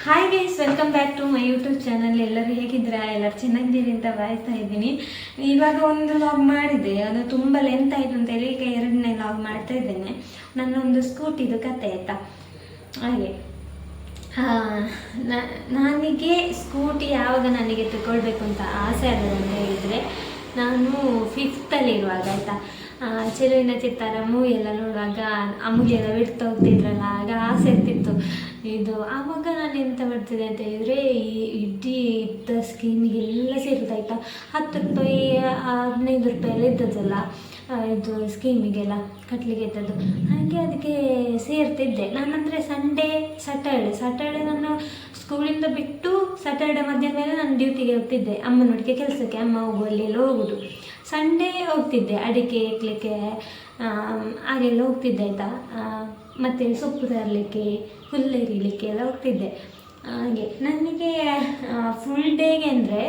Hi guys, welcome back to my YouTube channel. ಎಲ್ಲರೂ ಹೇಗಿದ್ದೀರಾ? ಎಲ್ಲರೂ ಚೆನ್ನಾಗಿದ್ದೀರಿ ಅಂತ ಭಾವಿಸ್ತಾ ಇದ್ದೀನಿ. ಇವಾಗ ಒಂದು ಲಾಗ್ ಮಾಡಿದೆ, ಅದು ತುಂಬ ಲೆಂತ್ ಆಯಿತು ಅಂತೇಳಿ ಈಗ ಎರಡನೇ ಲಾಗ್ ಮಾಡ್ತಾ ಇದ್ದೇನೆ. ನನ್ನೊಂದು ಸ್ಕೂಟಿದು ಕತೆ ಆಯಿತಾ. ಹಾಗೆ ನನಗೆ ಸ್ಕೂಟಿ ಯಾವಾಗ ನನಗೆ ತಗೊಳ್ಬೇಕು ಅಂತ ಆಸೆ ಆಗೋದು ಅಂತ ಹೇಳಿದರೆ, ನಾನು ಫಿಫ್ತಲ್ಲಿ ಇರುವಾಗ ಆಯಿತಾ, ಚೆಲುವಿನ ಚಿತ್ತಾರ ಮೂವಿ ಎಲ್ಲ ನೋಡುವಾಗ ಅಮೂಲ್ಯದ ಬಿಡ್ತಾ ಹೋಗ್ತಿದ್ರಲ್ಲ, ಆಗ ಆಸೆ ಇರ್ತಿತ್ತು ಇದು. ಆವಾಗ ನಾನು ಎಂತ ಮಾಡ್ತಿದ್ದೆ ಅಂತ ಹೇಳಿದರೆ, ಈ ಇಡೀ ಇದ್ದ ಸ್ಕೀಮಿಗೆಲ್ಲ ಸೇರುತ್ತಾಯ್ತಾ, 10 ರೂಪಾಯಿ 15 ರೂಪಾಯಿ ಎಲ್ಲ ಇದ್ದದಲ್ಲ ಇದು ಸ್ಕೀಮಿಗೆಲ್ಲ ಕಟ್ಟಲಿಕ್ಕೆ ಇದ್ದದ್ದು. ಹಾಗೆ ಅದಕ್ಕೆ ಸೇರ್ತಿದ್ದೆ ನಾನು. ಅಂದರೆ ಸ್ಯಾಟರ್ಡೆ ನಾನು ಸ್ಕೂಲಿಂದ ಬಿಟ್ಟು ಸ್ಯಾಟರ್ಡೆ ಮಧ್ಯಾಹ್ನ ಮೇಲೆ ನಾನು ಡ್ಯೂಟಿಗೆ ಹೋಗ್ತಿದ್ದೆ, ಅಮ್ಮನೊಟ್ಟಿಗೆ ಕೆಲಸಕ್ಕೆ. ಅಮ್ಮ ಹೋಗುವಲ್ಲಿ ಎಲ್ಲ ಹೋಗೋದು. ಸಂಡೇ ಹೋಗ್ತಿದ್ದೆ ಅಡಿಕೆ ಇಕ್ಲಿಕ್ಕೆ, ಹಾಗೆಲ್ಲ ಹೋಗ್ತಿದ್ದೆ ಆಯಿತಾ. ಮತ್ತು ಸೊಪ್ಪು ತರಲಿಕ್ಕೆ, ಹುಲ್ಲೆರಿಲಿಕ್ಕೆ ಎಲ್ಲ ಹೋಗ್ತಿದ್ದೆ. ಹಾಗೆ ನನಗೆ ಫುಲ್ ಡೇಗೆ ಅಂದರೆ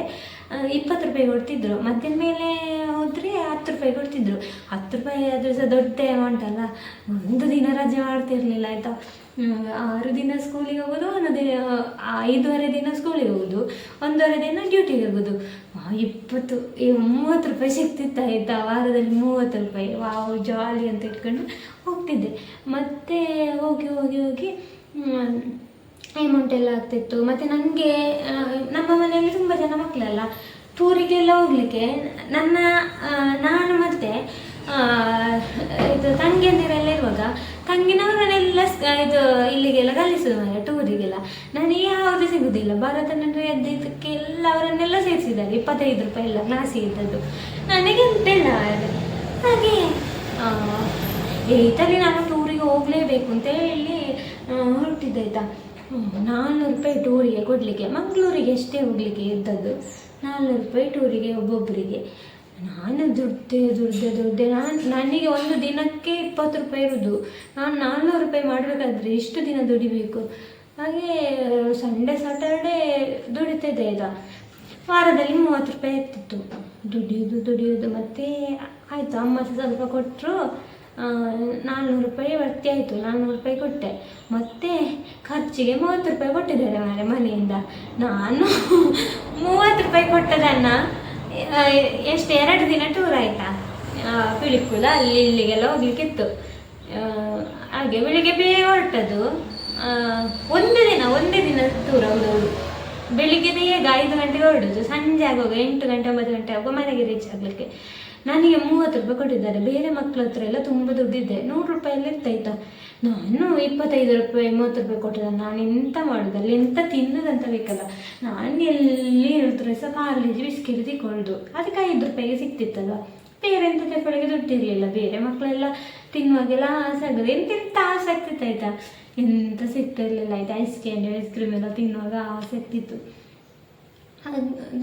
20 ರೂಪಾಯಿ ಕೊಡ್ತಿದ್ರು. ಮಧ್ಯಾಹ್ನ ಮೇಲೆ ಹೋದರೆ 10 ರೂಪಾಯಿ ಕೊಡ್ತಿದ್ರು. 10 ರೂಪಾಯಿ ಆದರೂ ಸಹ ದೊಡ್ಡ ಅಮೌಂಟ್ ಅಲ್ಲ. ಒಂದು ದಿನ ರಜೆ ಮಾಡ್ತಿರ್ಲಿಲ್ಲ ಆಯಿತಾ. 6 ದಿನ ಸ್ಕೂಲಿಗೆ ಹೋಗೋದು, 5 ದಿನ ಸ್ಕೂಲಿಗೆ ಹೋಗೋದು, 1 ದಿನ ಡ್ಯೂಟಿಗೆ ಹೋಗೋದು. 30 ರೂಪಾಯಿ ಸಿಗ್ತಿತ್ತು ಆಯಿತಾ. ವಾರದಲ್ಲಿ 30 ರೂಪಾಯಿ, ವಾವ್ ಜಾಲಿ ಅಂತ ಇಟ್ಕೊಂಡು ಹೋಗ್ತಿದ್ದೆ. ಮತ್ತು ಹೋಗಿ ಹೋಗಿ ಹೋಗಿ ಅಮೌಂಟ್ ಎಲ್ಲ ಆಗ್ತಿತ್ತು. ಮತ್ತು ನನಗೆ ನಮ್ಮ ಮನೆಯಲ್ಲಿ ತುಂಬ ಜನ ಮಕ್ಕಳಲ್ಲ, ಟೂರಿಗೆಲ್ಲ ಹೋಗಲಿಕ್ಕೆ ನಾನು ಮತ್ತು ಇದು ತಂಗಿಯಂದಿರೆಲ್ಲ ಇರುವಾಗ ತಂಗಿನವರನ್ನೆಲ್ಲ ಇದು ಇಲ್ಲಿಗೆಲ್ಲ ಕಲಿಸೋದು ಮಾರೆ, ಟೂರಿಗೆಲ್ಲ. ನನಗೆ ಯಾವುದು ಸಿಗೋದಿಲ್ಲ. ಭರತನಾಟ್ಯ ಎದ್ದಿದ್ದಕ್ಕೆಲ್ಲ ಅವರನ್ನೆಲ್ಲ ಸೇರಿಸಿದ್ದಾರೆ. 25 ರೂಪಾಯಿ ಎಲ್ಲ ಕ್ಲಾಸಿಗೆ ಇದ್ದದ್ದು. ನನಗೆ ಎಂತಿಲ್ಲ. ಹಾಗೆ 8ರಲ್ಲಿ ನಾನು ಟೂರಿಗೆ ಹೋಗಲೇಬೇಕು ಅಂತ ಹೇಳಿ ಹೊರಟಿದ್ದಾಯ್ತಾ. 400 ರೂಪಾಯಿ ಟೂರಿಗೆ ಕೊಡಲಿಕ್ಕೆ, ಮಂಗಳೂರಿಗೆ ಎಷ್ಟೇ ಹೋಗಲಿಕ್ಕೆ ಇದ್ದದ್ದು. 400 ರೂಪಾಯಿ ಟೂರಿಗೆ ಒಬ್ಬೊಬ್ಬರಿಗೆ. ನಾನು ದುಡ್ಡೆ ನನಗೆ ಒಂದು ದಿನಕ್ಕೆ 20 ರೂಪಾಯಿ ಇರೋದು. ನಾನು 400 ರೂಪಾಯಿ ಮಾಡಬೇಕಾದ್ರೆ ಇಷ್ಟು ದಿನ ದುಡಿಬೇಕು. ಹಾಗೆ ಸಂಡೇ ಸ್ಯಾಟರ್ಡೇ ದುಡಿತಿದ್ದೆ ಆಯಿತಾ. ವಾರದಲ್ಲಿ 30 ರೂಪಾಯಿ ಇರ್ತಿತ್ತು. ದುಡಿಯೋದು ಮತ್ತು ಆಯಿತು. ಅಮ್ಮ ಸ್ವಲ್ಪ ಕೊಟ್ಟರು, 400 ರೂಪಾಯಿ ವರ್ತಿ ಆಯಿತು. 400 ರೂಪಾಯಿ ಕೊಟ್ಟೆ. ಮತ್ತು ಖರ್ಚಿಗೆ 30 ರೂಪಾಯಿ ಕೊಟ್ಟಿದ್ದಾರೆ ಮಾರೆ ಮನೆಯಿಂದ. ನಾನು 30 ರೂಪಾಯಿ ಕೊಟ್ಟದನ್ನು ಎಷ್ಟು 2 ದಿನ ಟೂರ್ ಆಯಿತಾ. ಪಿಳಿಕುಳ ಅಲ್ಲಿ ಇಲ್ಲಿಗೆಲ್ಲ ಹೋಗ್ಲಿಕ್ಕಿತ್ತು. ಹಾಗೆ ಬೆಳಿಗ್ಗೆ ಬೇಗ ಹೊರಟದ್ದು. ಒಂದೇ ದಿನ ಟೂರ್ ಹೌದೌದು. ಬೆಳಿಗ್ಗೆ ಬೇಗ 5 ಗಂಟೆಗೆ ಹೊರಡೋದು, ಸಂಜೆ ಆಗುವಾಗ 8 ಗಂಟೆ 9 ಗಂಟೆ ಆಗುವಾಗ ಮನೆಗೆ ರೀಚ್ ಆಗಲಿಕ್ಕೆ. ನನಗೆ 30 ರೂಪಾಯಿ ಕೊಟ್ಟಿದ್ದಾರೆ. ಬೇರೆ ಮಕ್ಕಳ ಹತ್ರ ಎಲ್ಲ ತುಂಬ ದುಡ್ಡಿದ್ದೆ, 100 ರೂಪಾಯಲ್ಲಿ ಇರ್ತಾಯ್ತಾ. ನಾನು 25 ರೂಪಾಯಿ 30 ರೂಪಾಯಿ ಕೊಟ್ಟಿದ್ದೆ. ನಾನು ಎಂತ ಮಾಡೋದಲ್ಲಿ, ಎಂತ ತಿನ್ನೋದಂತ ಬೇಕಲ್ಲ. ನಾನು ಎಲ್ಲಿ ಹೇಳ್ತಾರೆ ಸಹ ಪಾರ್ಲೇಜಿ ಬಿಸ್ಕೆಟ್ ತಿಕ್ಕೊಳ್ಳೋದು. ಅದಕ್ಕೆ 5 ರೂಪಾಯಿಗೆ ಸಿಕ್ತಿತ್ತಲ್ವ. ಬೇರೆ ಎಂತ ತಗೊಳ್ಳಿಗೆ ದುಡ್ಡಿರಲಿಲ್ಲ. ಬೇರೆ ಮಕ್ಕಳೆಲ್ಲ ತಿನ್ನುವಾಗೆಲ್ಲ ಆಸೆ ಆಗೋದು. ಎಂತೆಂತ ಆಸೆ ಆಗ್ತಿತ್ತು ಆಯಿತಾ. ಎಂತ ಸಿಗ್ತಿರ್ಲಿಲ್ಲ ಆಯಿತಾ. ಐಸ್ ಕ್ರೀಮ್ ಎಲ್ಲ ತಿನ್ನುವಾಗ ಆಸೆ ಆಗ್ತಿತ್ತು.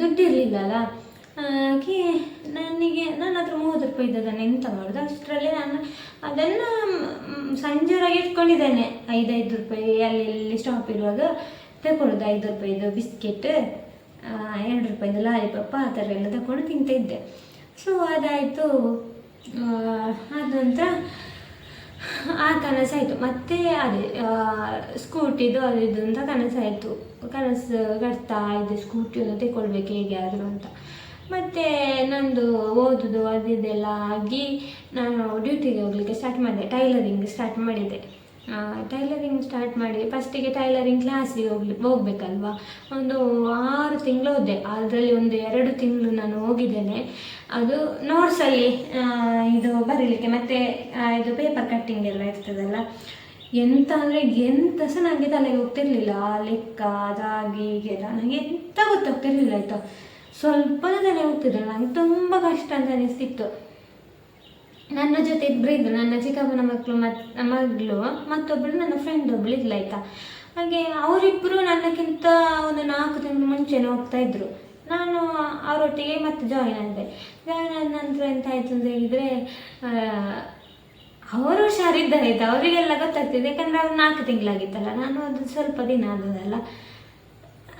ದುಡ್ಡಿರಲಿಲ್ಲ ಅಲ್ಲ. ಹಾಗೆ ನನ್ನ ಹತ್ರ 30 ರೂಪಾಯಿ ಇದ್ದದನ್ನು ಎಂತ ಮಾಡೋದು. ಅಷ್ಟರಲ್ಲಿ ನಾನು ಅದನ್ನು ಸಂಜೆವರೆಗೆ ಇಟ್ಕೊಂಡಿದ್ದೇನೆ. 5 ರೂಪಾಯಿ ಅಲ್ಲಿ ಸ್ಟಾಪ್ ಇರುವಾಗ ತಗೊಳ್ಳೋದು. 5 ರೂಪಾಯಿದು ಬಿಸ್ಕೆಟ್, 2 ರೂಪಾಯಿದು ಲಾಲಿಪಾಪ, ಆ ಥರ ಎಲ್ಲ ತಗೊಂಡು ತಿಂತಿದ್ದೆ. ಸೊ ಅದಾಯಿತು. ಆದ ನಂತರ ಆ ಕನಸಾಯಿತು. ಮತ್ತು ಅದೇ ಸ್ಕೂಟಿದು ಅದು ಇದು ಅಂತ ಕನಸು ಕಟ್ತಾ ಇದ್ದೆ. ಸ್ಕೂಟಿಯನ್ನು ತಗೊಳ್ಬೇಕು ಹೇಗೆ ಆದರೂ ಅಂತ. ಮತ್ತು ನಂದು ಓದೋದು ಅದೆಲ್ಲ ಆಗಿ ನಾನು ಡ್ಯೂಟಿಗೆ ಹೋಗಲಿಕ್ಕೆ ಸ್ಟಾರ್ಟ್ ಮಾಡಿದೆ. ಟೈಲರಿಂಗ್ ಸ್ಟಾರ್ಟ್ ಮಾಡಿ ಫಸ್ಟಿಗೆ ಟೈಲರಿಂಗ್ ಕ್ಲಾಸಿಗೆ ಹೋಗ್ಬೇಕಲ್ವ. ಒಂದು 6 ತಿಂಗಳು ಹೋದೆ. ಅದರಲ್ಲಿ ಒಂದು 2 ತಿಂಗಳು ನಾನು ಹೋಗಿದ್ದೇನೆ. ಅದು ನೋಟ್ಸಲ್ಲಿ ಇದು ಬರೀಲಿಕ್ಕೆ, ಮತ್ತು ಇದು ಪೇಪರ್ ಕಟ್ಟಿಂಗ್ ಎಲ್ಲ ಇರ್ತದಲ್ಲ. ಎಂತ ಅಂದರೆ ಎಂತ ಸಹ ನನಗೆ ತಲೆಗೆ ಹೋಗ್ತಿರ್ಲಿಲ್ಲ. ಲೆಕ್ಕ ಅದಾಗಿ ಹೀಗೆಲ್ಲ ನನಗೆ ಎಂತ ಗೊತ್ತಾಗ್ತಿರ್ಲಿಲ್ಲ ಆಯಿತಾ. ಸ್ವಲ್ಪ ತಲೆ ಹೋಗ್ತಿದ್ರು. ನನಗೆ ತುಂಬ ಕಷ್ಟ ಅಂತ ಅನಿಸ್ತಿತ್ತು. ನನ್ನ ಜೊತೆ ಇಬ್ಬರು ಇದ್ದರು, ನನ್ನ ಚಿಕ್ಕಪ್ಪನ ಮಗಳು ಮತ್ತೊಬ್ಬಳು ನನ್ನ ಫ್ರೆಂಡ್ ಒಬ್ಬಳು ಇದ್ಲು ಆಯಿತಾ. ಹಾಗೆ ಅವರಿಬ್ಬರು ನನ್ನಕ್ಕಿಂತ ಒಂದು 4 ತಿಂಗಳು ಮುಂಚೆನೇ ಹೋಗ್ತಾಯಿದ್ರು. ನಾನು ಅವರೊಟ್ಟಿಗೆ ಮತ್ತೆ ಜಾಯಿನ್ ಆದ ನಂತರ ಎಂತ ಆಯಿತು ಅಂತ ಹೇಳಿದರೆ, ಅವರು ಹುಷಾರಿದ್ದಾರೆ ಆಯಿತಾ. ಅವರಿಗೆಲ್ಲ ಗೊತ್ತಾಗ್ತಿದೆ, ಯಾಕಂದರೆ ಅವ್ರು 4 ತಿಂಗಳಾಗಿತ್ತಲ್ಲ, ನಾನು ಅದು ಸ್ವಲ್ಪ ದಿನ ಆದದಲ್ಲ.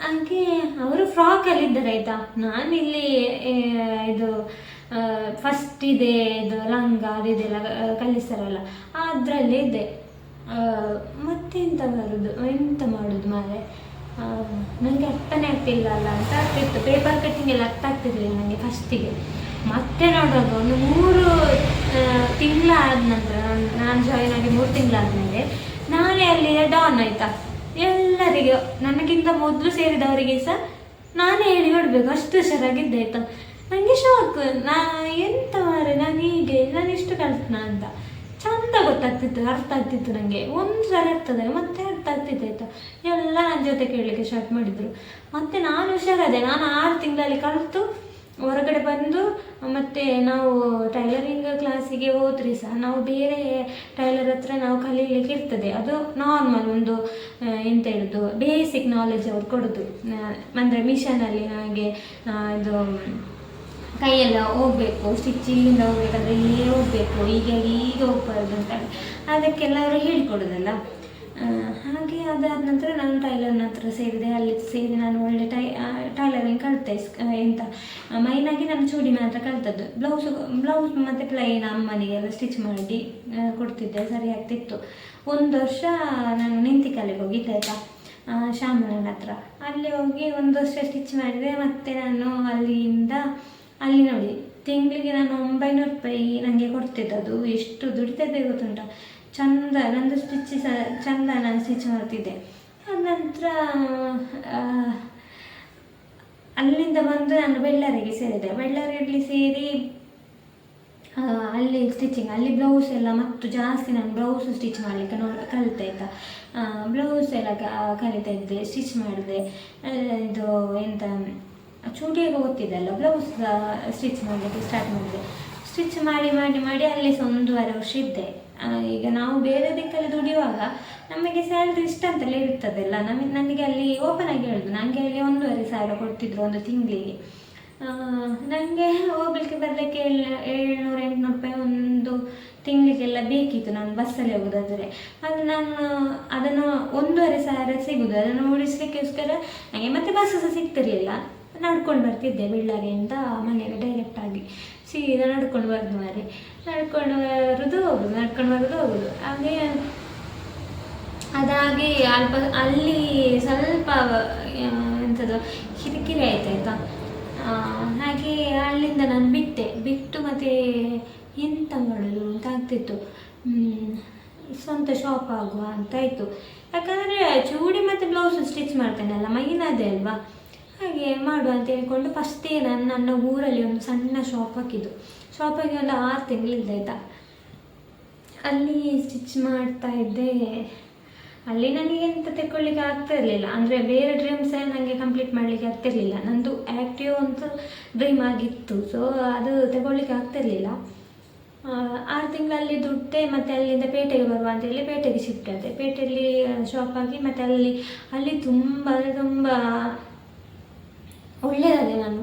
ಹಾಗೆ ಅವರು ಫ್ರಾಕಲ್ಲಿದ್ದಾರೆ ಆಯಿತಾ. ನಾನಿಲ್ಲಿ ಇದು ಫಸ್ಟ್ ಇದೆ ಇದು ಲಂಗ ಅದಿದೆಲ್ಲ ಕಲಿಸ್ತಾರಲ್ಲ, ಅದರಲ್ಲೇ ಇದೆ. ಮತ್ತೆಂತ ಮಾಡೋದು ಮಾರೆ. ನನಗೆ ಅರ್ಥನೇ ಆಗ್ತಿಲ್ಲ ಅಲ್ಲ ಅಂತ ಆಗ್ತಿತ್ತು. ಪೇಪರ್ ಕಟ್ಟಿಂಗ್ ಎಲ್ಲ ಅರ್ಥ ಆಗ್ತಿರ್ಲಿಲ್ಲ ನನಗೆ ಫಸ್ಟಿಗೆ. ಮತ್ತೆ ನೋಡುವಾಗ ಒಂದು 3 ತಿಂಗಳಾದ ನಂತರ ನಾನು ಜಾಯಿನ್ ಆಗಿ 3 ತಿಂಗಳಾದಮೇಲೆ ನಾನೇ ಅಲ್ಲಿ ಡಾನ್ ಆಯಿತಾ. ಎಲ್ಲರಿಗೆ ನನಗಿಂತ ಮೊದಲು ಸೇರಿದವರಿಗೆ ಸಹ ನಾನೇ ಹೇಳಿ ಕೊಡಬೇಕು, ಅಷ್ಟು ಹುಷಾರಾಗಿದ್ದೆ ಆಯಿತಾ. ನನಗೆ ಶಾಕ್, ಎಂತ ಮಾರೆ ನಾನು ಇಷ್ಟು ಕಲ್ತ್ನ ಅಂತ. ಚಂದ ಗೊತ್ತಾಗ್ತಿತ್ತು, ಅರ್ಥ ಆಗ್ತಿತ್ತು ನನಗೆ. ಒಂದು ಸಲ ಇರ್ತದೆ ಮತ್ತೆ ಅರ್ಥ ಆಗ್ತಿತ್ತು ಆಯಿತಾ. ಎಲ್ಲ ನನ್ನ ಜೊತೆ ಕೇಳಲಿಕ್ಕೆ ಸ್ಟಾರ್ಟ್ ಮಾಡಿದರು. ಮತ್ತು ನಾನು ಹುಷಾರಾದೆ. ನಾನು 6 ತಿಂಗಳಲ್ಲಿ ಕಲಿತು ಹೊರಗಡೆ ಬಂದು ಮತ್ತು ನಾವು ಟೈಲರಿಂಗ್ ಕ್ಲಾಸಿಗೆ ಹೋದ್ರಿ ಸಹ ನಾವು ಬೇರೆ ಟೈಲರ್ ಹತ್ರ ನಾವು ಕಲೀಲಿಕ್ಕೆ ಇರ್ತದೆ. ಅದು ನಾರ್ಮಲ್ ಒಂದು ಎಂತ ಹೇಳೋದು ಬೇಸಿಕ್ ನಾಲೆಜ್ ಅವ್ರು ಕೊಡೋದು. ಅಂದರೆ ಮಿಷನಲ್ಲಿ ನನಗೆ ಇದು ಕೈಯೆಲ್ಲ ಹೋಗಬೇಕು, ಸ್ಟಿಚಿಂಗಿಂದ ಹೋಗ್ಬೇಕಂದ್ರೆ ಇಲ್ಲೇ ಹೋಗಬೇಕು, ಈಗ ಹೋಗ್ಬಾರ್ದು ಅಂತ ಅದಕ್ಕೆಲ್ಲ ಅವರು ಹೇಳಿಕೊಡೋದಲ್ಲ. ಹಾಗೆ ಅದಾದ ನಂತರ ನಾನು ಟೈಲರ್ನ ಹತ್ರ ಸೇರಿದೆ. ಅಲ್ಲಿ ಸೇರಿ ನಾನು ಒಳ್ಳೆ ಟೈಲರಿಂಗ್ ಕಲಿತೆ. ಎಂತ ಮೈನಾಗಿ ನಾನು ಚೂಡಿ ಮಾತ್ರ ಕಲಿತದ್ದು. ಬ್ಲೌಸ್ ಮತ್ತು ಪ್ಲೈನ್ ಅಮ್ಮನಿಗೆಲ್ಲ ಸ್ಟಿಚ್ ಮಾಡಿ ಕೊಡ್ತಿದ್ದೆ, ಸರಿ ಆಗ್ತಿತ್ತು. 1 ವರ್ಷ ನಾನು ನಿಂತಿಕಲ್ಲಿಗೆ ಹೋಗಿದ್ದೆ ಆಯಿತಾ, ಶಾಮನನ ಹತ್ರ. ಅಲ್ಲಿ ಹೋಗಿ 1 ವರ್ಷ ಸ್ಟಿಚ್ ಮಾಡಿದೆ. ಮತ್ತು ನಾನು ಅಲ್ಲಿ ನೋಡಿ ತಿಂಗಳಿಗೆ ನಾನು 900 ರೂಪಾಯಿ ನನಗೆ ಕೊಡ್ತಿದ್ದದು. ಎಷ್ಟು ದುಡಿತಿದ್ದೆ ಗೊತ್ತುಂಟ. ಚಂದ ನಂದು ಸ್ಟಿಚ್ ಸಹ ಚಂದ ನಾನು ಸ್ಟಿಚ್ ಮಾಡ್ತಿದ್ದೆ. ಆದ ನಂತರ ಅಲ್ಲಿಂದ ಬಂದು ನಾನು ಬೆಳ್ಳಾರಿಗೆ ಸೇರಿದೆ. ಬೆಳ್ಳಾರಿಯಲ್ಲಿ ಸೇರಿ ಅಲ್ಲಿ ಸ್ಟಿಚಿಂಗ್, ಅಲ್ಲಿ ಬ್ಲೌಸ್ ಎಲ್ಲ ಮತ್ತು ಜಾಸ್ತಿ ನಾನು ಬ್ಲೌಸ್ ಸ್ಟಿಚ್ ಮಾಡಲಿಕ್ಕೆ ಕಲಿತೆ ಆಯಿತಾ. ಬ್ಲೌಸ್ ಎಲ್ಲ ಕಲಿತಾ ಇದ್ದೆ, ಸ್ಟಿಚ್ ಮಾಡಿದೆ. ಇದು ಎಂತ ಚೂಡಿಯಾಗ ಗೊತ್ತಿದ್ದಲ್ಲ, ಬ್ಲೌಸ್ ಸ್ಟಿಚ್ ಮಾಡಲಿಕ್ಕೆ ಸ್ಟಾರ್ಟ್ ಮಾಡಿದೆ. ಸ್ಟಿಚ್ ಮಾಡಿ ಮಾಡಿ ಮಾಡಿ ಅಲ್ಲಿ ಸಹ 1.5 ವರ್ಷ ಇದ್ದೆ. ಈಗ ನಾವು ಬೇರೆ ದಿಕ್ಕಲ್ಲಿ ದುಡಿಯುವಾಗ ನಮಗೆ ಸ್ಯಾಲ್ರಿ ಇಷ್ಟ ಅಂತಲೇ ಇರ್ತದಲ್ಲ. ನನಗೆ ಅಲ್ಲಿ ಓಪನ್ ಆಗಿ ಹೇಳೋದು, ನನಗೆ ಅಲ್ಲಿ 1,500 ಕೊಡ್ತಿದ್ರು ಒಂದು ತಿಂಗಳಿಗೆ. ನನಗೆ ಹೋಗ್ಲಿಕ್ಕೆ ಬರಲಿಕ್ಕೆ 700-800 ರೂಪಾಯಿ ಒಂದು ತಿಂಗಳಿಗೆಲ್ಲ ಬೇಕಿತ್ತು. ನಾನು ಬಸ್ಸಲ್ಲಿ ಹೋಗೋದಾದರೆ ಅದನ್ನು 1,500 ಸಿಗೋದು. ಅದನ್ನು ಉಳಿಸ್ಲಿಕ್ಕೋಸ್ಕರ ನನಗೆ ಮತ್ತೆ ಬಸ್ ಸಹ ಸಿಗ್ತಿರ್ಲಿಲ್ಲ. ನಡ್ಕೊಂಡು ಬರ್ತಿದ್ದೆ ಬೆಳ್ಳಾರಿಯಿಂದ ಮನೆಗೆ ಡೈರೆಕ್ಟಾಗಿ ಸೀದಾ ನಡ್ಕೊಂಡು ಬರೋದು ಮಾರಿ. ನಡ್ಕೊಂಡು ಬರೋದು ಹೋಗೋದು. ಹಾಗೆ ಅದಾಗಿ ಅಲ್ಲಿ ಸ್ವಲ್ಪ ಎಂಥದ್ದು ಕಿರಿಕಿರಿ ಆಯ್ತಾಯ್ತಾ. ಹಾಗೆ ಅಲ್ಲಿಂದ ನಾನು ಬಿಟ್ಟು ಮತ್ತು ಎಂತ ಮಾಡೋದು ಅಂತ ಆಗ್ತಿತ್ತು. ಸ್ವಂತ ಶಾಪ್ ಆಗುವ ಅಂತಾಯಿತು. ಯಾಕಂದರೆ ಚೂಡಿ ಮತ್ತು ಬ್ಲೌಸ್ ಸ್ಟಿಚ್ ಮಾಡ್ತೇನಲ್ಲ, ಮೈನದೇ ಅಲ್ವಾ, ಹಾಗೆ ಮಾಡುವ ಅಂತ ಹೇಳ್ಕೊಂಡು ಫಸ್ಟೇ ನಾನು ನನ್ನ ಊರಲ್ಲಿ ಒಂದು ಸಣ್ಣ ಶಾಪ್ ಹಾಕಿದ್ದು. ಶಾಪಾಗಿ ಒಂದು 6 ತಿಂಗಳಿದ್ದೆ ಆಯಿತಾ. ಅಲ್ಲಿ ಸ್ಟಿಚ್ ಮಾಡ್ತಾ ಇದ್ದೆ. ಅಲ್ಲಿ ನನಗೆ ಎಂತ ತೆಕ್ಕೊಳ್ಳಿಕ್ಕೆ ಆಗ್ತಿರಲಿಲ್ಲ. ಅಂದರೆ ಬೇರೆ ಡ್ರೀಮ್ಸ್ ನನಗೆ ಕಂಪ್ಲೀಟ್ ಮಾಡಲಿಕ್ಕೆ ಆಗ್ತಿರಲಿಲ್ಲ. ನಂದು ಆ್ಯಕ್ಟಿವ್ ಅಂತ ಡ್ರೀಮ್ ಆಗಿತ್ತು. ಸೊ ಅದು ತಗೊಳ್ಳಿಕ್ಕೆ ಆಗ್ತಿರಲಿಲ್ಲ. 6 ತಿಂಗಳಲ್ಲಿ ದುಡ್ಡೆ. ಮತ್ತು ಅಲ್ಲಿಂದ ಪೇಟೆಗೆ ಬರುವ ಅಂತೇಳಿ ಪೇಟೆಗೆ ಶಿಫ್ಟ್ ಆದೆ. ಪೇಟೆಯಲ್ಲಿ ಶಾಪ್ ಆಗಿ ಮತ್ತು ಅಲ್ಲಿ ತುಂಬ ಒಳ್ಳೆಯದಾದೆ. ನಾನು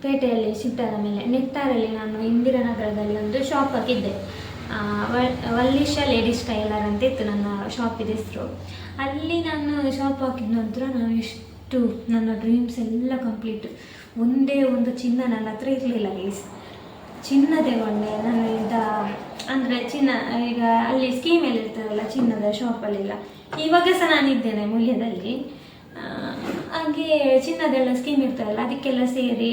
ಪೇಟೆಯಲ್ಲಿ ಶಿಫ್ಟ್ ಆದ ಮೇಲೆ ನೆಟ್ಟಾರಲ್ಲಿ ನಾನು ಇಂದಿರಾನಗರದಲ್ಲಿ ಒಂದು ಶಾಪ್ ಹಾಕಿದ್ದೆ. ವಲ್ಲೀಶ ಲೇಡೀಸ್ ಟೈಲರ್ ಅಂತ ಇತ್ತು ನನ್ನ ಶಾಪಿದ ಹೆಸರು. ಅಲ್ಲಿ ನಾನು ಶಾಪ್ ಹಾಕಿದ ನಂತರ ನನ್ನ ಡ್ರೀಮ್ಸ್ ಎಲ್ಲ ಕಂಪ್ಲೀಟ್. ಒಂದೇ ಒಂದು ಚಿನ್ನ ನನ್ನ ಹತ್ರ ಇರಲಿಲ್ಲ ಗೈಸ್. ಚಿನ್ನ ತಗೊಂಡೆ ನಾನು. ಅಂದರೆ ಚಿನ್ನ ಈಗ ಅಲ್ಲಿ ಸ್ಕೀಮೆಲ್ಲ ಇರ್ತದಲ್ಲ ಚಿನ್ನದ ಶಾಪಲ್ಲೆಲ್ಲ. ಇವಾಗ ಸಹ ನಾನಿದ್ದೇನೆ ಮೂಲ್ಯದಲ್ಲಿ. ಹಾಗೆ ಚಿನ್ನದೆಲ್ಲ ಸ್ಕೀಮ್ ಇರ್ತದಲ್ಲ ಅದಕ್ಕೆಲ್ಲ ಸೇರಿ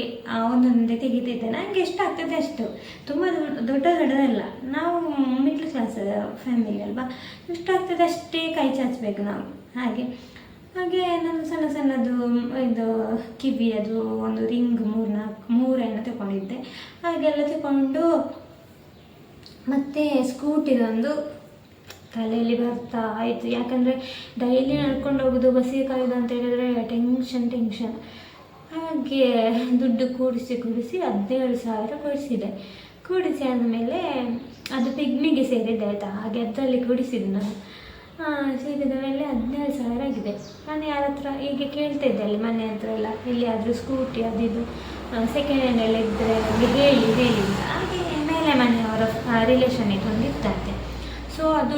ಒಂದೊಂದೇ ತೆಗಿತಿದ್ದೆ. ನನಗೆ ಎಷ್ಟು ಆಗ್ತದೆ ಅಷ್ಟು, ತುಂಬ ದೊಡ್ಡದಲ್ಲ. ನಾವು ಮಿಡ್ಲ್ ಕ್ಲಾಸ್ ಫ್ಯಾಮಿಲಿ ಅಲ್ವಾ, ಎಷ್ಟಾಗ್ತದೆ ಅಷ್ಟೇ ಕೈ ಚಾಚಬೇಕು ನಾವು. ಹಾಗೆ ನಾನು ಸಣ್ಣದು ಇದು ಕಿವಿಯದು ಒಂದು ರಿಂಗ್ 3 ತಗೊಂಡಿದ್ದೆ. ಹಾಗೆಲ್ಲ ತಗೊಂಡು ಮತ್ತು ಸ್ಕೂಟಿದೊಂದು ತಲೆಯಲ್ಲಿ ಬರ್ತಾ ಆಯಿತು. ಯಾಕಂದರೆ ಡೈಲಿ ನಡ್ಕೊಂಡು ಹೋಗೋದು, ಬಸ್ಸಿಗೆ ಕಾಯೋದು ಅಂತ ಹೇಳಿದರೆ ಟೆನ್ಷನ್. ಹಾಗೆ ದುಡ್ಡು ಕೂಡಿಸಿ 17,000 ಕೂಡಿಸಿ ಆದಮೇಲೆ ಅದು ಪಿಗ್ಮಿಗೆ ಸೇರಿದ್ದೆ ಆಯಿತಾ. ಹಾಗೆ ಅದರಲ್ಲಿ ಕೂಡಿಸಿದ್ದು ನಾನು. ಸೇರಿದ ಮೇಲೆ 17,000 ಆಗಿದೆ. ನಾನು ಯಾರ ಹತ್ರ ಹೀಗೆ ಕೇಳ್ತಾ ಇದ್ದೆ ಅಲ್ಲಿ ಮನೆ ಹತ್ರ ಎಲ್ಲ, ಎಲ್ಲಿಯಾದರೂ ಸ್ಕೂಟಿ ಅದು ಸೆಕೆಂಡ್ ಹ್ಯಾಂಡ್ ಎಲ್ಲ ಇದ್ದರೆ ನನಗೆ ಹೇಳಿ ಅಂತ. ಹಾಗೆ ಮೇಲೆ ಮನೆಯವರ ರಿಲೇಷನಿಗೆ ಒಂದು ಇತ್ತಂತೆ. ಸೊ ಅದು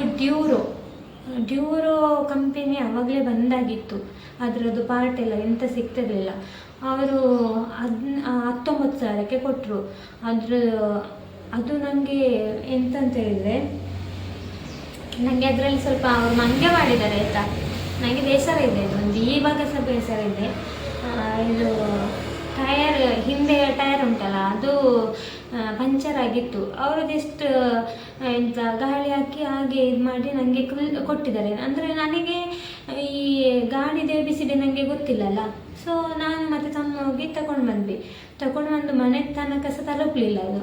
ಡ್ಯೂರೋ ಕಂಪೆನಿ ಆವಾಗಲೇ ಬಂದಾಗಿತ್ತು. ಅದರದ್ದು ಪಾರ್ಟ್ ಎಲ್ಲ ಎಂತ ಸಿಗ್ತಿರಲಿಲ್ಲ. ಅವರು 19,000ಕ್ಕೆ ಕೊಟ್ಟರು. ಅದು ನನಗೆ ಎಂತಂತ ಹೇಳಿದರೆ, ನನಗೆ ಅದರಲ್ಲಿ ಸ್ವಲ್ಪ ಅವರು ಮಂಗೆ ಮಾಡಿದ್ದಾರೆ ಆಯಿತಾ. ನನಗೆ ಬೇಸರ ಇದೆ ಇದು ಒಂದು, ಇವಾಗ ಸಹ ಬೇಸರ ಇದೆ. ಇದು ಟಯರ್, ಹಿಂದೆ ಟಯರ್ ಉಂಟಲ್ಲ ಅದು ಪಂಚರ್ ಆಗಿತ್ತು. ಅವರು ಜಸ್ಟ್ ಎಂತ ಗಾಳಿ ಹಾಕಿ ಹಾಗೆ ಇದು ಮಾಡಿ ನನಗೆ ಕೊಟ್ಟಿದ್ದಾರೆ. ಅಂದರೆ ನನಗೆ ಈ ಗಾಡಿದು ABCD ನನಗೆ ಗೊತ್ತಿಲ್ಲಲ್ಲ. ಸೊ ನಾನು ಮತ್ತೆ ತಮ್ಮ ಹೋಗಿ ತಗೊಂಡು ಬಂದು ಮನೆ ತನಕ ಸಹ ತಲುಪಲಿಲ್ಲ ಅದು.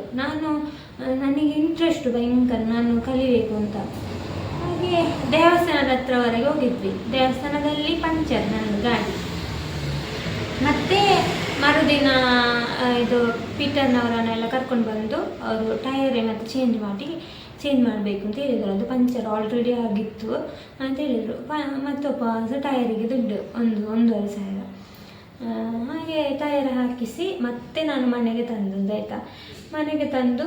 ನನಗೆ ಇಂಟ್ರೆಸ್ಟ್ ಭಯಂಕರ, ನಾನು ಕಲಿಬೇಕು ಅಂತ. ಹಾಗೆ ದೇವಸ್ಥಾನದ ಹತ್ರವರೆಗೆ ಹೋಗಿದ್ವಿ. ದೇವಸ್ಥಾನದಲ್ಲಿ ಪಂಚರ್ ನನ್ನ ಗಾಡಿ. ಮತ್ತೆ ಮರುದಿನ ಇದು ಪೀಟರ್ನವರನ್ನೆಲ್ಲ ಕರ್ಕೊಂಡು ಬಂದು ಅವರು ಟಯರೇ ಮತ್ತು ಚೇಂಜ್ ಮಾಡಬೇಕು ಅಂತ ಹೇಳಿದರು. ಅದು ಪಂಚರ್ ಆಲ್ರೆಡಿ ಆಗಿತ್ತು ಅಂತ ಹೇಳಿದರು. ಮತ್ತು ವಾಪಸ್ ಟಯರಿಗೆ ದುಡ್ಡು 1,500. ಹಾಗೆ ಟಯರ್ ಹಾಕಿಸಿ ಮತ್ತೆ ನಾನು ಮನೆಗೆ ತಂದದ್ದು ಆಯಿತಾ. ಮನೆಗೆ ತಂದು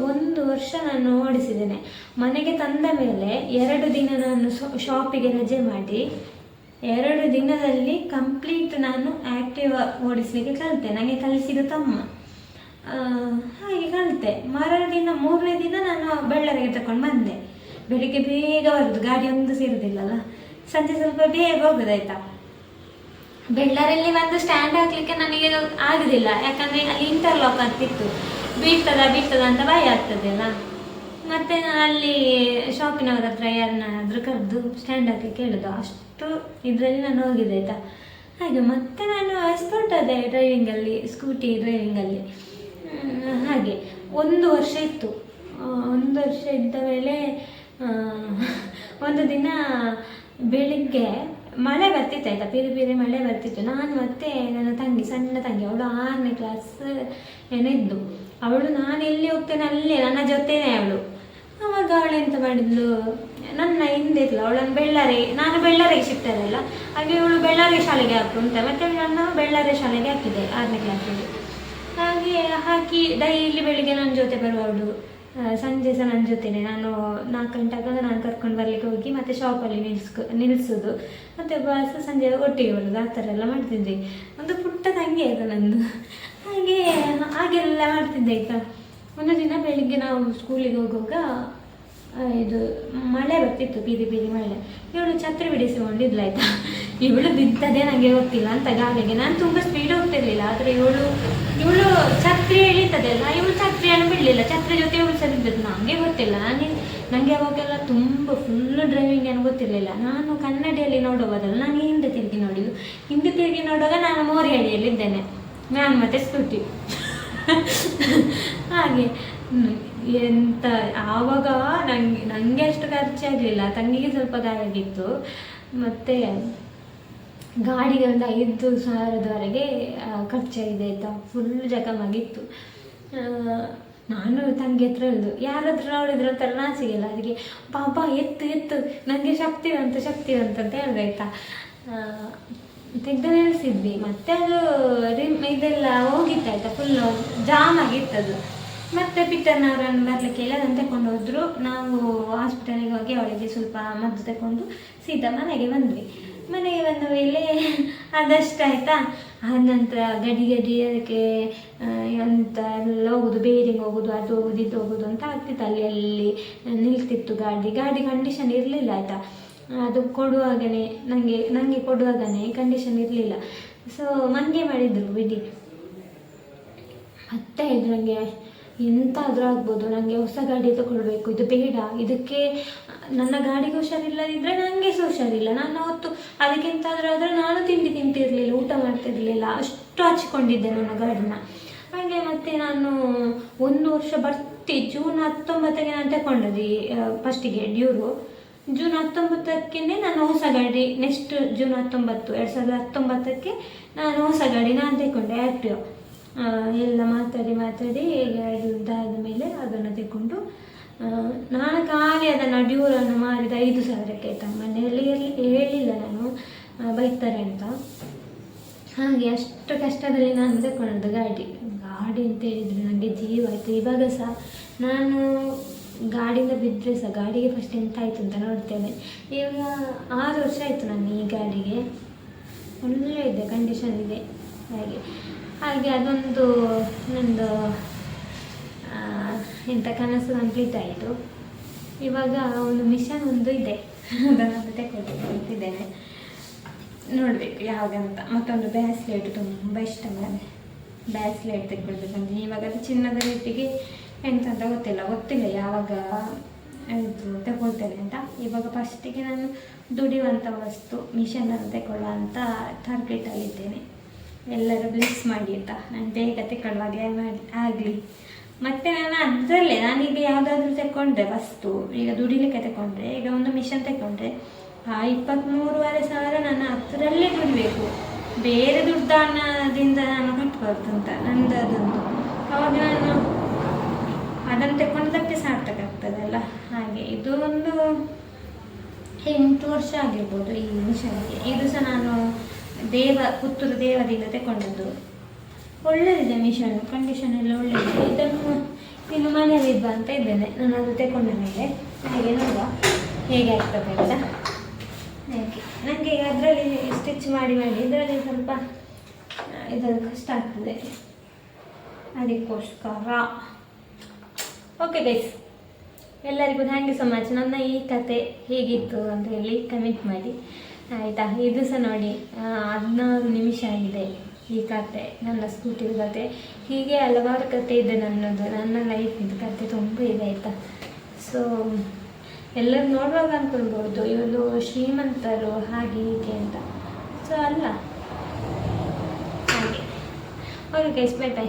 1 ವರ್ಷ ನಾನು ಓಡಿಸಿದ್ದೇನೆ. ಮನೆಗೆ ತಂದ ಮೇಲೆ 2 ದಿನ ನಾನು ಶಾಪಿಗೆ ರಜೆ ಮಾಡಿ 2 ದಿನದಲ್ಲಿ ಕಂಪ್ಲೀಟ್ ನಾನು ಆ್ಯಕ್ಟಿವಾ ಓಡಿಸಲಿಕ್ಕೆ ಕಲಿತೆ. ನನಗೆ ಕಲಿಸಿದ ತಮ್ಮ. ಹಾಗೆ ಕಲಿತೆ. ಮರುದಿನ 3ನೇ ದಿನ ನಾನು ಬಳ್ಳಾರಿಗೆ ತಗೊಂಡು ಬಂದೆ. ಬೆಳಿಗ್ಗೆ ಬೇಗ ಬರೋದು, ಗಾಡಿ ಒಂದು ಸೇರುವುದಿಲ್ಲಲ್ಲ. ಸಂಜೆ ಸ್ವಲ್ಪ ಬೇಗ ಹೋಗೋದಾಯ್ತಾ. ಬೆಳ್ಳಾರಲ್ಲಿ ಒಂದು ಸ್ಟ್ಯಾಂಡ್ ಹಾಕಲಿಕ್ಕೆ ನನಗೆ ಆಗುದಿಲ್ಲ, ಯಾಕಂದರೆ ಅಲ್ಲಿ ಇಂಟರ್ಲಾಕ್ ಆಗ್ತಿತ್ತು. ಬೀಳ್ತದ ಅಂತ ಭಯ ಆಗ್ತದೆ ಅಲ್ಲ. ಮತ್ತು ನಾನು ಅಲ್ಲಿ ಶಾಪಿನವ್ರ ಹತ್ರ ಯಾರನ್ನಾದರೂ ಕರೆದು ಸ್ಟ್ಯಾಂಡ್ ಹಾಕಲಿಕ್ಕೆ ಹೇಳೋದು. ಅಷ್ಟು ಇದರಲ್ಲಿ ನಾನು ಹೋಗಿದ್ದೆ ಆಯಿತಾ. ಹಾಗೆ ಮತ್ತೆ ನಾನು ಎಕ್ಸ್ಪರ್ಟ್ ಆದೆ ಡ್ರೈವಿಂಗಲ್ಲಿ, ಸ್ಕೂಟಿ ಡ್ರೈವಿಂಗಲ್ಲಿ. ಹಾಗೆ 1 ವರ್ಷ ಇತ್ತು. 1 ವರ್ಷ ಇದ್ದ ಮೇಲೆ ಒಂದು ದಿನ ಬೆಳಿಗ್ಗೆ ಮಳೆ ಬರ್ತಿತ್ತು ಆಯಿತಾ, ಬೇರೆ ಮಳೆ ಬರ್ತಿತ್ತು. ನಾನು ಮತ್ತೆ ನನ್ನ ತಂಗಿ, ಸಣ್ಣ ತಂಗಿ, ಅವಳು 6ನೇ ಕ್ಲಾಸ್ ಇದ್ದು ಅವಳು, ನಾನು ಎಲ್ಲಿ ಹೋಗ್ತೇನೆ ಅಲ್ಲೇ ನನ್ನ ಜೊತೆನೇ ಅವಳು. ಆವಾಗ ಅವಳು ಎಂತ ಮಾಡಿದ್ಲು, ನನ್ನ ಹಿಂದೆ ಇದ್ಲು. ಅವಳನ್ನು ನಾನು ಬೆಳ್ಳಾರಿಗೆ ಶಿಫ್ಟ್ ಆದಲ್ಲ, ಹಾಗೆ ಇವಳು ಬೆಳ್ಳಾರಿ ಶಾಲೆಗೆ ಹಾಕು ಅಂತ. ಮತ್ತು ನಾನು ಬೆಳ್ಳಾರಿ ಶಾಲೆಗೆ ಹಾಕಿದ್ದೆ 6ನೇ ಕ್ಲಾಸಲ್ಲಿ. ಹಾಗೆ ಹಾಕಿ ಡೈಲಿ ಬೆಳಿಗ್ಗೆ ನನ್ನ ಜೊತೆ ಬರುವವಳು, ಸಂಜೆ ಸಹ ನನ್ನ ಜೊತೆನೆ. ನಾನು 4 ಗಂಟೆ ಆಗ ನಾನು ಕರ್ಕೊಂಡು ಬರಲಿಕ್ಕೆ ಹೋಗಿ ಮತ್ತೆ ಶಾಪಲ್ಲಿ ನಿಲ್ಲಿಸೋದು, ಮತ್ತು ಬಸ್ ಸಂಜೆ ಒಟ್ಟಿಗೆ ಬರೋದು. ಆ ಥರ ಎಲ್ಲ ಮಾಡ್ತಿದ್ದೆ. ಒಂದು ಪುಟ್ಟ ತಂಗಿ ಆಯಿತು ನಂದು. ಹಾಗೆಲ್ಲ ಮಾಡ್ತಿದ್ದೆ ಆಯಿತಾ. ಒಂದು ದಿನ ಬೆಳಿಗ್ಗೆ ನಾವು ಸ್ಕೂಲಿಗೆ ಹೋಗುವಾಗ ಇದು ಮಳೆ ಬರ್ತಿತ್ತು, ಬೀದಿ ಮಳೆ. ಇವಳು ಛತ್ರಿ ಬಿಡಿಸಿಕೊಂಡಿದ್ಲು ಆಯಿತಾ. ಇವಳು ಬಿದ್ದದೇ ನನಗೆ ಗೊತ್ತಿಲ್ಲ ಅಂತ ಗಾಳಿಗೆ. ನಾನು ತುಂಬ ಸ್ಪೀಡ್ ಹೋಗ್ತಿರ್ಲಿಲ್ಲ, ಆದರೆ ಇವಳು ಛತ್ರಿ ಎಳೀತದೆ ಅಲ್ಲ, ಇವಳು ಛತ್ರಿಯನ್ನು ಬಿಡಲಿಲ್ಲ. ಛತ್ರಿ ಜೊತೆ ಇವಳು ಸಹ ಬಿದ್ದದ್ದು. ನನಗೆ ಗೊತ್ತಿಲ್ಲ. ನನಗೆ ಅವಾಗೆಲ್ಲ ತುಂಬ ಫುಲ್ಲು ಡ್ರೈವಿಂಗ್ ಏನು ಗೊತ್ತಿರಲಿಲ್ಲ. ನಾನು ಕನ್ನಡಿಯಲ್ಲಿ ನೋಡುವುದಲ್ಲ, ನಾನು ಹಿಂದೆ ತಿರುಗಿ ನೋಡುವಾಗ ನಾನು ಮೋರಿಹಳ್ಳಿಯಲ್ಲಿದ್ದೇನೆ, ನಾನು ಮತ್ತೆ ಸ್ಕೂಟಿ. ಹಾಗೆ ಎಂತ ಆವಾಗ ನನಗೆ ಅಷ್ಟು ಖರ್ಚಾಗಲಿಲ್ಲ, ತಂಗಿಗೆ ಸ್ವಲ್ಪ ಗಾಯ ಆಗಿತ್ತು. ಮತ್ತು ಗಾಡಿಗೆ ಒಂದು 5,000ವರೆಗೆ ಖರ್ಚಾಗಿದೆ ಆಯಿತಾ. ಫುಲ್ ಜಖಮಾಗಿತ್ತು. ನಾನು ತಂಗಿ ಹತ್ರ ಹೇಳಿದ್ದು, ಯಾರಾದ್ರೂ ನೋಡಿದ್ರೆ ಒಂಥರ ನಾಚಿಗೆಲ್ಲ. ಅದಕ್ಕೆ ಬಾಬಾ ಎತ್ತು ನನಗೆ ಶಕ್ತಿವಂತ ಅಂತ ಹೇಳಿದೆ ಆಯಿತಾ. ತೆಗೆದು ನಿಲ್ಲಿಸಿದ್ವಿ. ಮತ್ತು ಅದು ಇದೆಲ್ಲ ಹೋಗಿತ್ತಾಯ್ತಾ, ಫುಲ್ಲು ಜಾಮ್ ಆಗಿತ್ತದು. ಮತ್ತು ಪಿಟ್ಟರ್ನವರನ್ನು ಬರಲಿಕ್ಕೆ ಹೇಳಿ ಅದನ್ನು ತಗೊಂಡು ಹೋದರು. ನಾವು ಹಾಸ್ಪಿಟಲಿಗೆ ಹೋಗಿ ಅವಳಿಗೆ ಸ್ವಲ್ಪ ಮದ್ದು ತಗೊಂಡು ಸೀದಾ ಮನೆಗೆ ಬಂದ್ವಿ. ಮನೆಗೆ ಬಂದ ಮೇಲೆ ಅದಷ್ಟು ಆಯಿತಾ. ಆದ ನಂತರ ಗಡಿ ಅದಕ್ಕೆ ಅಂತ ಎಲ್ಲ ಹೋಗೋದು, ಬೇರಿಂಗ್ ಹೋಗೋದು, ಅದು ಹೋಗೋದು ಇದು ಹೋಗೋದು ಅಂತ ಆಗ್ತಿತ್ತು. ಅಲ್ಲಿ ನಿಲ್ತಿತ್ತು ಗಾಡಿ ಕಂಡೀಷನ್ ಇರಲಿಲ್ಲ ಆಯಿತಾ. ಅದು ಕೊಡುವಾಗಲೇ ನನಗೆ ಕೊಡುವಾಗಲೇ ಕಂಡೀಷನ್ ಇರಲಿಲ್ಲ. ಸೊ ಮಂಗೆ ಮಾಡಿದರು ಬಿಡಿ. ಮತ್ತೆ ಇದು ನನಗೆ ಎಂತಾದರೂ ಆಗ್ಬೋದು, ನನಗೆ ಹೊಸ ಗಾಡಿ ತಗೊಳ್ಬೇಕು, ಇದು ಬೇಡ, ಇದಕ್ಕೆ ನನ್ನ ಗಾಡಿಗೆ ಹುಷಾರಿಲ್ಲದಿದ್ದರೆ ನನಗೆ ಸಹ ಹುಷಾರಿಲ್ಲ. ನಾನು ಅವತ್ತು ಅದಕ್ಕೆಂತಾದರೂ ಆದರೆ ನಾನು ತಿಂತಿರಲಿಲ್ಲ, ಊಟ ಮಾಡ್ತಿರಲಿಲ್ಲ, ಅಷ್ಟು ಹಚ್ಕೊಂಡಿದ್ದೆ ನನ್ನ ಗಾಡಿನ. ಹಾಗೆ ಮತ್ತೆ ನಾನು 1 ವರ್ಷ ಜೂನ್ 19ಗೆ ನಾನು ತಗೊಂಡದ್ದು ಫಸ್ಟಿಗೆ ಡ್ಯೂರು. ಜೂನ್ 19ಕ್ಕೆ ನಾನು ಹೊಸ ಗಾಡಿ, ನೆಕ್ಸ್ಟ್ ಜೂನ್ 19, 2019ಕ್ಕೆ ನಾನು ಹೊಸ ಗಾಡಿ ನಾನು ತಗೊಂಡೆ, ಆ್ಯಕ್ಟಿವ್. ಎಲ್ಲ ಮಾತಾಡಿ ಗಾಡಿ ಇದಾದ ಮೇಲೆ ಅದನ್ನು ತಗೊಂಡು ನಾನು ಖಾಲಿ ಅದನ್ನು ಡ್ಯೂರನ್ನು ಮಾರಿದ 5,000ಕ್ಕೆ ಆಯಿತಾ. ಮನೆಯಲ್ಲಿ ಹೇಳಿಲ್ಲ ನಾನು, ಬೈತಾರೆ ಅಂತ. ಹಾಗೆ ಅಷ್ಟು ಕಷ್ಟದಲ್ಲಿ ನಾನು ತಗೊಂಡದ್ದು ಗಾಡಿ ಅಂತ ಹೇಳಿದರೆ ನನಗೆ ಜೀವ ಆಯಿತು. ಇವಾಗ ಸಹ ನಾನು ಗಾಡಿಯಿಂದ ಬಿದ್ದರೆ ಸಹ ಗಾಡಿಗೆ ಫಸ್ಟ್ ಎಂತ ಆಯಿತು ಅಂತ ನೋಡ್ತೇನೆ. ಇವಾಗ 6 ವರ್ಷ ಆಯಿತು ನಾನು ಈ ಗಾಡಿಗೆ, ಒಳ್ಳೆ ಇದೆ, ಕಂಡೀಷನ್ ಇದೆ. ಹಾಗೆ ಅದೊಂದು ನಂದು ಇಂಥ ಕನಸು ಕಂಪ್ಲೀಟ್ ಆಯಿತು. ಇವಾಗ ಒಂದು ಮಿಷನ್ ಒಂದು ಇದೆ, ಅದನ್ನು ತೆಗೊಳ್ಬೇಕು ಅಂತಿದ್ದೇನೆ. ನೋಡಬೇಕು ಯಾವಾಗಂತ. ಮತ್ತೊಂದು ಬ್ಯಾಸ್ಲೆಟ್ ತುಂಬ ಇಷ್ಟ ನನಗೆ, ಬ್ಯಾಸ್ಲೆಟ್ ತೆಗೊಳ್ಬೇಕಂತ. ಇವಾಗ ಅದು ಚಿನ್ನದ ರೇಟಿಗೆ ಎಂತ ಗೊತ್ತಿಲ್ಲ ಯಾವಾಗ ಇದು ತಗೊಳ್ತೇನೆ ಅಂತ. ಇವಾಗ ಫಸ್ಟಿಗೆ ನಾನು ದುಡಿಯುವಂಥ ವಸ್ತು ಮಿಷನನ್ನು ತಗೊಳ್ಳುವ ಅಂತ ಟಾರ್ಗೆಟಲ್ಲಿದ್ದೇನೆ. ಎಲ್ಲರೂ ಬ್ಲೆಸ್ ಮಾಡಿ ಅಂತ, ನಾನು ಬೇಗ ತಗೊಳ್ಳುವಾಗೆ ಆಗಲಿ. ಮತ್ತು ನಾನೀಗ ಯಾವುದಾದ್ರೂ ತಗೊಂಡ್ರೆ ವಸ್ತು, ಈಗ ದುಡಿಲಿಕ್ಕೆ ತಗೊಂಡ್ರೆ, ಈಗ ಒಂದು ಮಿಷನ್ ತಗೊಂಡ್ರೆ ಆ 23,500 ನಾನು ಅದರಲ್ಲೇ ದುಡಿಬೇಕು, ಬೇರೆ ದುಡ್ಡಾನದಿಂದ ನಾನು ಕಟ್ಬಾರ್ದು ಅಂತ ನಂದು ಅದೊಂದು. ಅವಾಗ ನಾನು ಅದನ್ನು ತಗೊಂಡದಕ್ಕೆ ಸಾರ್ಥಕ ಆಗ್ತದಲ್ಲ. ಹಾಗೆ ಇದು ಒಂದು 8 ವರ್ಷ ಆಗಿರ್ಬೋದು ಈ ಮಿಷನ್ಗೆ. ಇದು ಸಹ ನಾನು ಪುತ್ತೂರು ದೇವದಿಂದ ತಗೊಂಡದ್ದು. ಒಳ್ಳೆದಿದೆ ಮಿಷನ್, ಕಂಡೀಷನ್ ಎಲ್ಲ ಒಳ್ಳೆದಿದೆ. ಇದನ್ನು ಇನ್ನು ಮನೆಯಲ್ಲಿ ಇದ್ದ ಅಂತ ಇದ್ದೇನೆ ನಾನು ಅದು ತಗೊಂಡ ಮೇಲೆ. ಹಾಗೆ ನೋಡುವ ಹೇಗೆ ಆಗ್ತದೆ ಅಂತ. ಹಾಗೆ ನನಗೆ ಅದರಲ್ಲಿ ಸ್ಟಿಚ್ ಮಾಡಿ ಇದರಲ್ಲಿ ಸ್ವಲ್ಪ ಇದನ್ನು ಕಷ್ಟ ಆಗ್ತದೆ, ಅದಕ್ಕೋಸ್ಕರ. ಓಕೆ ಗೈಸ್, ಎಲ್ಲರಿಗೂ ಥ್ಯಾಂಕ್ ಯು ಸೊ ಮಚ್. ನನ್ನ ಈ ಕತೆ ಹೇಗಿತ್ತು ಅಂತ ಹೇಳಿ ಕಮೆಂಟ್ ಮಾಡಿ ಆಯಿತಾ. ಇದು ಸಹ ನೋಡಿ 16 ನಿಮಿಷ ಆಗಿದೆ ಈ ಕತೆ, ನನ್ನ ಸ್ಕೂಟಿ ಕತೆ. ಹೀಗೆ ಹಲವಾರು ಕತೆ ಇದೆ ನನ್ನದು, ನನ್ನ ಲೈಫಿಂದು ಕತೆ ತುಂಬ ಇದೆ ಆಯಿತಾ. ಸೊ ಎಲ್ಲರೂ ನೋಡುವಾಗ ಅಂದ್ಕೊಳ್ಬೋದು ಇವಳು ಶ್ರೀಮಂತರು ಹಾಗೆ ಹೀಗೆ ಅಂತ. ಸೊ ಅಲ್ಲ ಹಾಗೆ. Okay guys, bye bye.